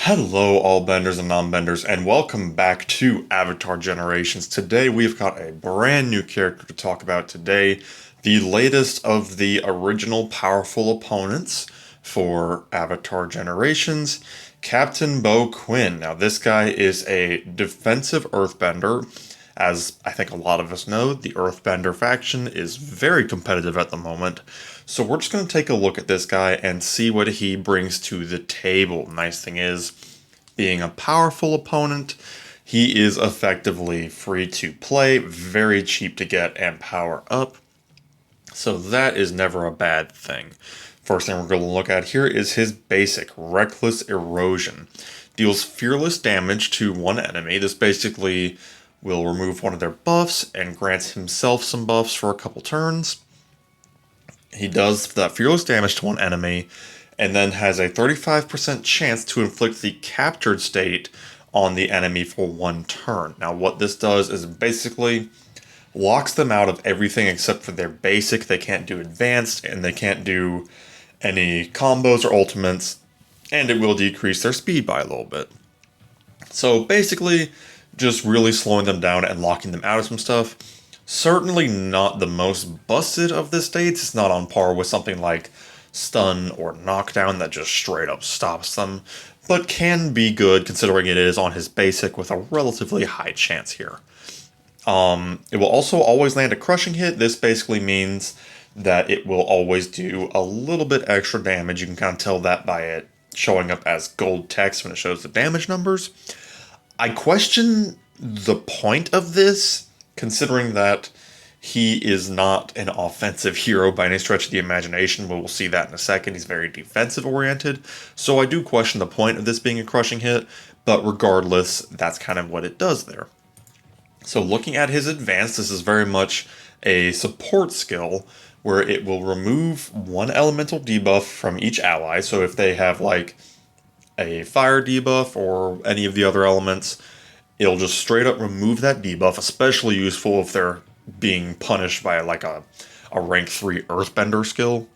Hello, all benders and non-benders, and welcome back to Avatar Generations. Today we've got a brand new character to talk about today, the latest of the original powerful opponents for Avatar Generations, Captain Boqin. Now, this guy is a defensive earthbender. As I think a lot of us know, the Earthbender faction is very competitive at the moment. So we're just going to take a look at this guy and see what he brings to the table. Nice thing is, being a powerful opponent, he is effectively free to play, very cheap to get and power up. So that is never a bad thing. First thing we're going to look at here is his basic, Reckless Erosion. Deals fearless damage to one enemy. This basically will remove one of their buffs and grants himself some buffs for a couple turns. He does that fearless damage to one enemy and then has a 35% chance to inflict the captured state on the enemy for one turn. Now, what this does is basically locks them out of everything except for their basic. They can't do advanced and they can't do any combos or ultimates, and it will decrease their speed by a little bit. So basically, just really slowing them down and locking them out of some stuff. Certainly not the most busted of the states. It's not on par with something like stun or knockdown that just straight up stops them, but can be good considering it is on his basic with a relatively high chance here. It will also always land a crushing hit. This basically means that it will always do a little bit extra damage. You can kind of tell that by it showing up as gold text when it shows the damage numbers. I question the point of this, considering that he is not an offensive hero by any stretch of the imagination. We'll see that in a second. He's very defensive oriented. So I do question the point of this being a crushing hit, but regardless, that's kind of what it does there. So looking at his advanced, this is very much a support skill where it will remove one elemental debuff from each ally. So if they have like a fire debuff or any of the other elements, it'll just straight up remove that debuff, especially useful if they're being punished by like a rank 3 earthbender skill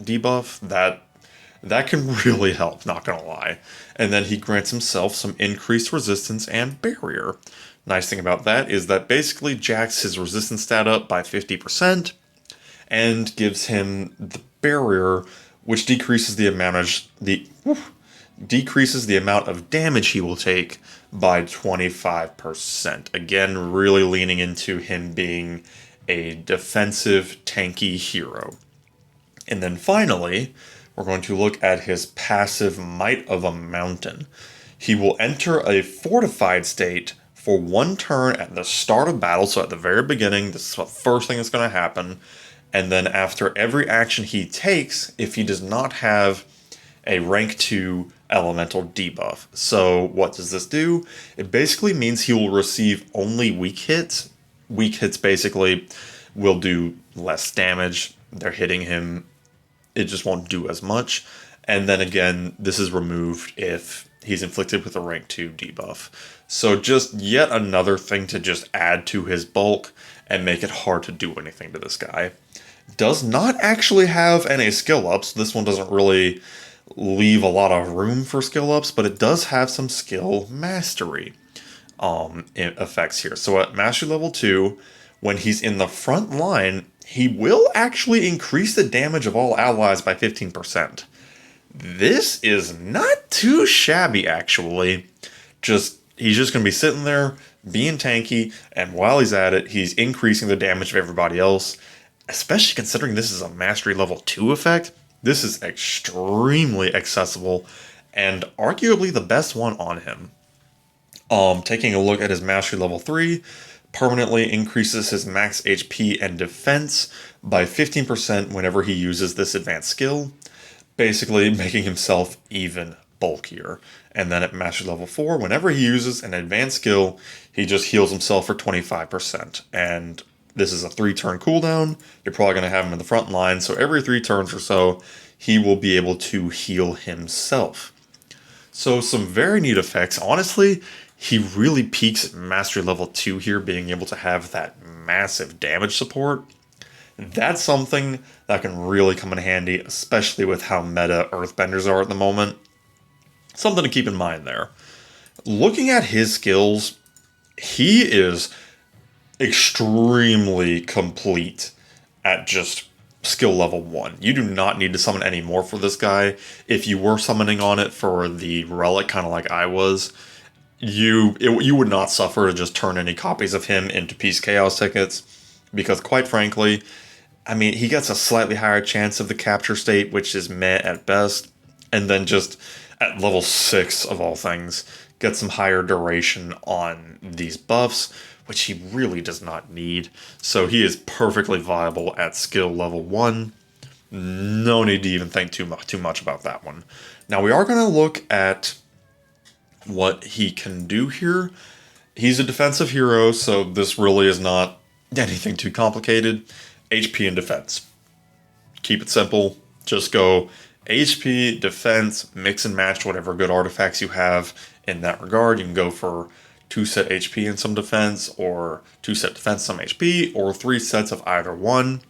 debuff. That can really help, not gonna lie. And then he grants himself some increased resistance and barrier. Nice thing about that is that basically jacks his resistance stat up by 50% and gives him the barrier, which decreases the amount of damage he will take by 25%. Again, really leaning into him being a defensive, tanky hero. And then finally, we're going to look at his passive Might of a Mountain. He will enter a fortified state for one turn at the start of battle, so at the very beginning, this is the first thing that's going to happen. And then after every action he takes, if he does not have a rank 2 elemental debuff. So what does this do? It basically means he will receive only weak hits. Weak hits basically will do less damage. They're hitting him. It just won't do as much. And then again, this is removed if he's inflicted with a rank 2 debuff. So just yet another thing to just add to his bulk and make it hard to do anything to this guy. Does not actually have any skill ups. This one doesn't really leave a lot of room for skill ups, but it does have some skill mastery effects here. So at mastery level 2, when he's in the front line, he will actually increase the damage of all allies by 15%. This is not too shabby, actually. He's just going to be sitting there, being tanky, and while he's at it, he's increasing the damage of everybody else. Especially considering this is a mastery level 2 effect, this is extremely accessible and arguably the best one on him. Taking a look at his mastery level 3, permanently increases his max HP and defense by 15% whenever he uses this advanced skill, basically making himself even bulkier. And then at mastery level 4, whenever he uses an advanced skill, he just heals himself for 25%. And this is a 3-turn cooldown. You're probably going to have him in the front line, so every 3 turns or so, he will be able to heal himself. So some very neat effects. Honestly, he really peaks at mastery level 2 here, being able to have that massive damage support. That's something that can really come in handy, especially with how meta Earthbenders are at the moment. Something to keep in mind there. Looking at his skills, he is extremely complete at just skill level 1. You do not need to summon any more for this guy. If you were summoning on it for the relic, kind of like I was, you would not suffer to just turn any copies of him into Peace Chaos tickets, because quite frankly, I mean, he gets a slightly higher chance of the capture state, which is meh at best, and then just at level 6 of all things, get some higher duration on these buffs, which he really does not need. So he is perfectly viable at skill level 1. No need to even think too much about that one. Now we are going to look at what he can do here. He's a defensive hero, so this really is not anything too complicated. HP and defense. Keep it simple. Just go HP, defense, mix and match whatever good artifacts you have in that regard. You can go for 2 set HP and some defense, or 2 set defense, some HP, or 3 sets of either one.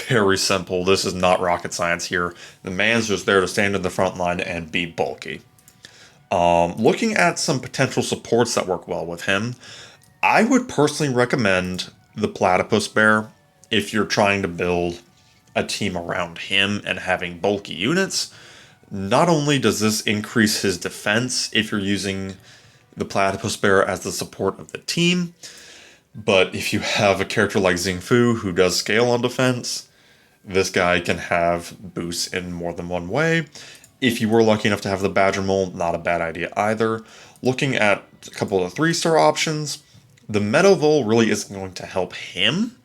Very simple. This is not rocket science here. The man's just there to stand in the front line and be bulky. Looking at some potential supports that work well with him, I would personally recommend the Platypus Bear if you're trying to build a team around him and having bulky units. Not only does this increase his defense if you're using the Platypus Bear as the support of the team, but if you have a character like Xingfu who does scale on defense, this guy can have boosts in more than one way. If you were lucky enough to have the Badger Mole, not a bad idea either. Looking at a couple of the 3-star options, the Meadow Vole really isn't going to help him.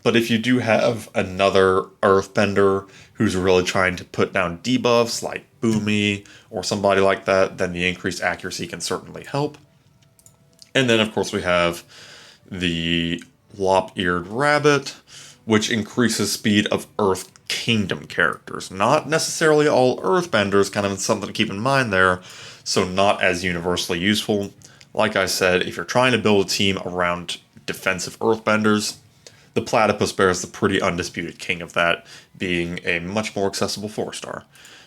But if you do have another Earthbender who's really trying to put down debuffs like Boomy or somebody like that, then the increased accuracy can certainly help. And then, of course, we have the Lop-Eared Rabbit, which increases speed of Earth Kingdom characters. Not necessarily all Earthbenders, kind of something to keep in mind there, so not as universally useful. Like I said, if you're trying to build a team around defensive Earthbenders, the Platypus Bear is the pretty undisputed king of that, being a much more accessible 4-star.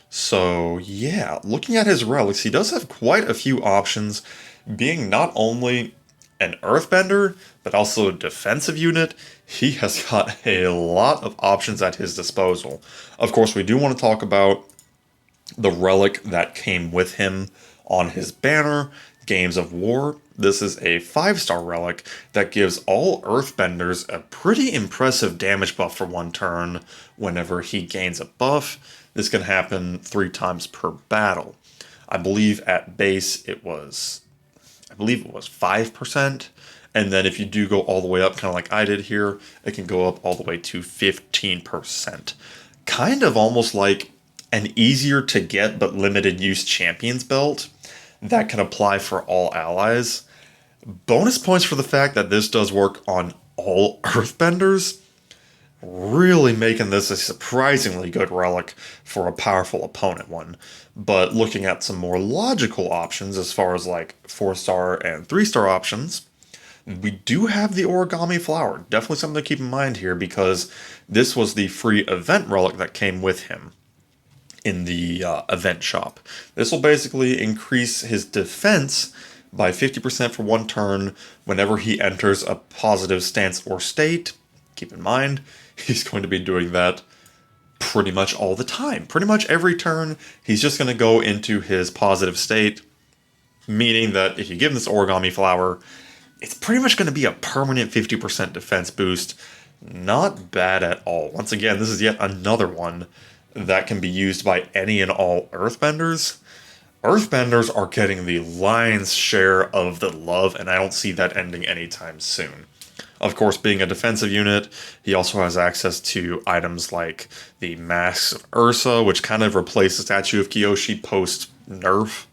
So yeah, looking at his relics, he does have quite a few options, being not only an Earthbender, but also a defensive unit. He has got a lot of options at his disposal. Of course, we do want to talk about the relic that came with him on his banner, Games of War. This is a 5-star relic that gives all Earthbenders a pretty impressive damage buff for 1 turn whenever he gains a buff. This can happen 3 times per battle. I believe at base it was 5%. And then if you do go all the way up, kind of like I did here, it can go up all the way to 15%. Kind of almost like an easier to get but limited use Champions belt that can apply for all allies. Bonus points for the fact that this does work on all Earthbenders, really making this a surprisingly good relic for a powerful opponent one. But looking at some more logical options as far as like 4-star and 3-star options, we do have the Origami Flower. Definitely something to keep in mind here, because this was the free event relic that came with him in the event shop. This will basically increase his defense by 50% for 1 turn whenever he enters a positive stance or state. Keep in mind, he's going to be doing that pretty much all the time. Pretty much every turn, he's just going to go into his positive state, meaning that if you give him this Origami Flower, it's pretty much going to be a permanent 50% defense boost. Not bad at all. Once again, this is yet another one that can be used by any and all Earthbenders. Earthbenders are getting the lion's share of the love, and I don't see that ending anytime soon. Of course, being a defensive unit, he also has access to items like the Masks of Ursa, which kind of replace the Statue of Kyoshi post-nerf.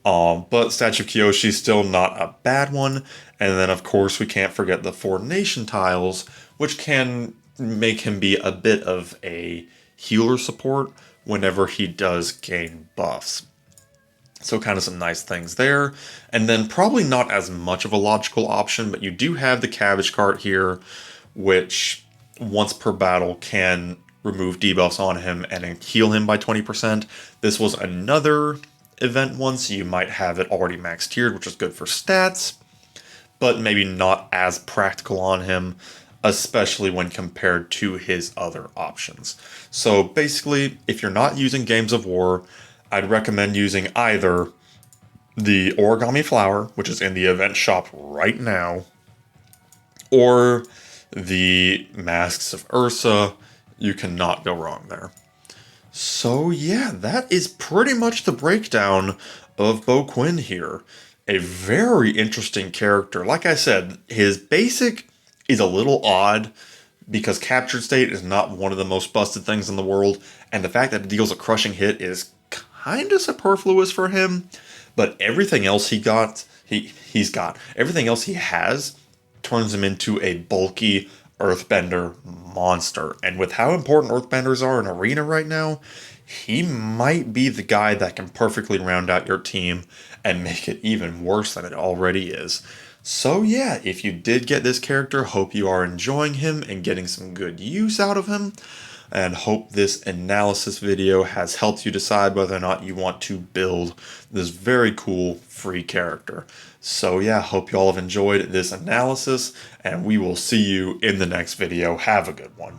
But Statue of Kyoshi is still not a bad one. And then, of course, we can't forget the 4 Nation tiles, which can make him be a bit of a healer support whenever he does gain buffs. So kind of some nice things there. And then probably not as much of a logical option, but you do have the Cabbage Cart here, which once per battle can remove debuffs on him and heal him by 20%. This was another event one, so you might have it already max tiered, which is good for stats, but maybe not as practical on him, especially when compared to his other options. So basically, if you're not using Games of War, I'd recommend using either the Origami Flower, which is in the event shop right now, or the Masks of Ursa. You cannot go wrong there. So yeah, that is pretty much the breakdown of Boqin here. A very interesting character. Like I said, his basic is a little odd because captured state is not one of the most busted things in the world, and the fact that it deals a crushing hit is kind of superfluous for him. But everything else he's got everything else he has turns him into a bulky earthbender monster. And with how important earthbenders are in Arena right now, he might be the guy that can perfectly round out your team and make it even worse than it already is. So yeah, if you did get this character, hope you are enjoying him and getting some good use out of him, and hope this analysis video has helped you decide whether or not you want to build this very cool free character. So yeah, hope you all have enjoyed this analysis, and we will see you in the next video. Have a good one.